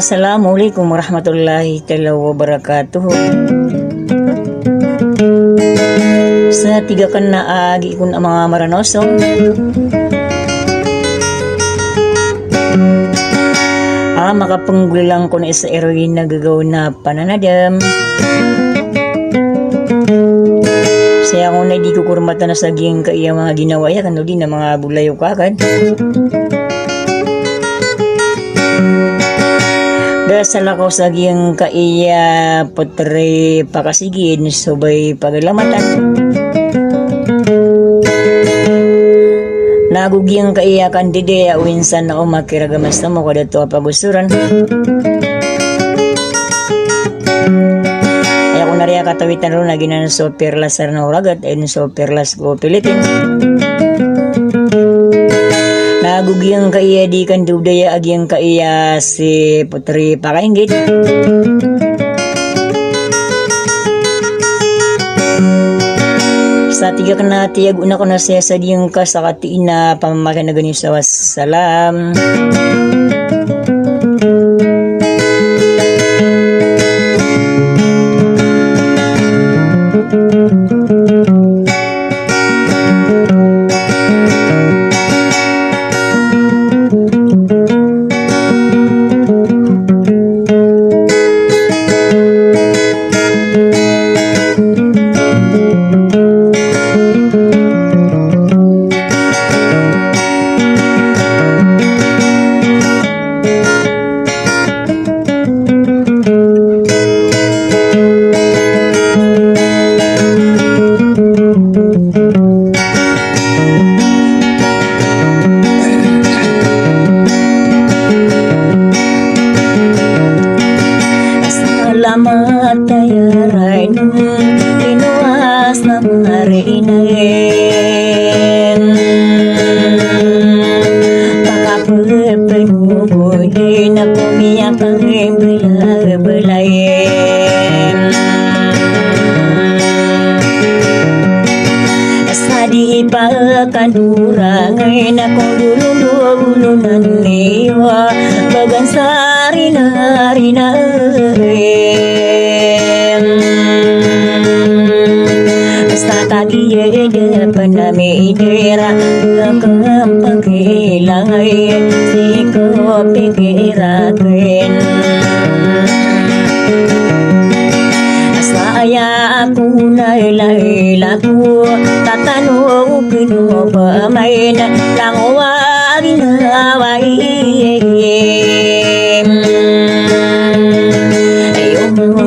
Assalamualaikum warahmatullahi taala wabarakatuh. Sa tiga kan na agi kun ang mga maranosong makapanggulang ko na isa eroin na gagaw na pananadam. Saya ko na di ko kurmata na saging kaya mga ginawa ya kano din na mga bulayo kakad. Dasal ako saging kaya putre pakasigin subay pagalamatan. Nagugyang kaya kandide winsan na umakiragamas na mo kada to pagusuran. Ay ako na rin katawitan ron na ginan so perlas na uragat ay so perlas ko pilitin. Nagugyang kaya di kan dudaya agyang kaya si putri pakainggit. Sa tiga kena tiag una ko na siya sa diyang kasakatiin na pamamakan na ganyan sa wassalam. Salamat tayaray nung inuwas na mga reinayin. Pakapupunuboy din na pumiyak ang belayin. Sa di pa kanurangay na kung dulong-dulunan niwa bagan sa Basta tagiye depan nami dera Lakam pagkilangay Siko pikirakin Asaya aku nailay laku Tatanong pinupamain Langwa ginaway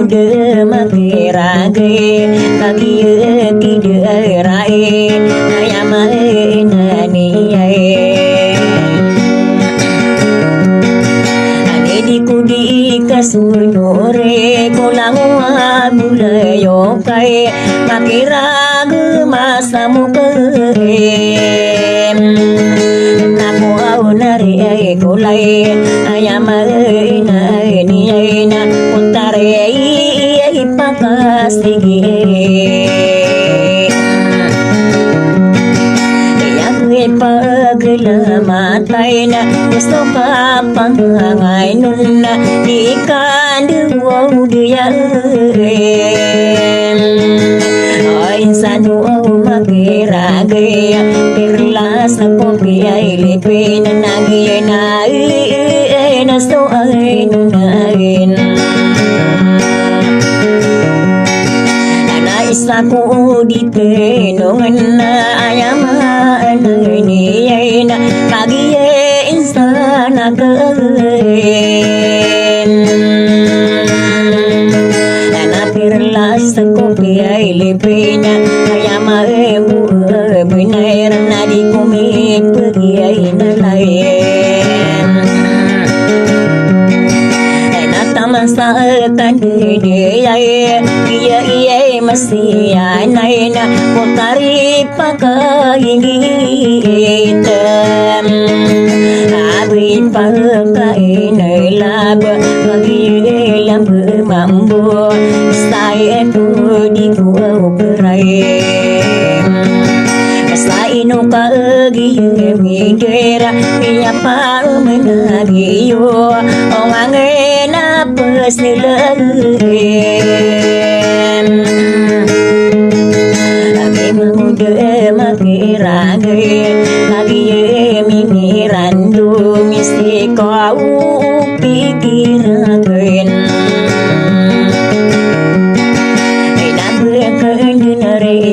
Muda makirage kagiye kiderai ayamae naniye ane di kudi kasunore kolangwa bulayo kai makirage masamuke naku au nari kolai ayamae naniye na putare pakasigi yang paglamatay na gusto ka pangangay nun na ikan duwag diyan ay sanuaw makiragay perlas na kopi ay lipin na nagyay na so ay nunayin Isa ko di tenongan na ayaman niyay na kagiye insa nagayin Napirlas sa kopi ay lipin na ayamae buhay binayran na di kumipagi ay nalayin Sa kandidiyay iya masiyanay na putari pagkaingit abit pagkainay lab magilam mambo say eto di ko beray sa ino kaagiyemigera iya pa menagiyo o angin selain Agi muda makirage Agi minirandung Isi kau pikirakan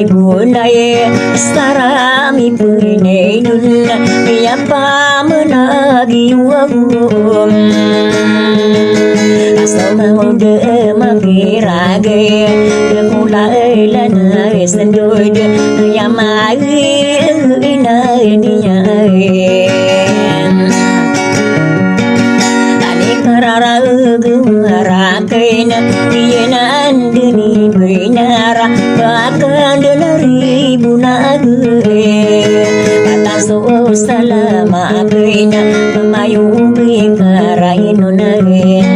Bunai sarami punai nun Yapa menagi wagum Asal mau de makirage De kulai lana sendoy de Yamai ina niyan Ani karara gumarakin Yenan deni binara Bahkan denari bunage Kata so salama kina Pemayu bikarain nunagin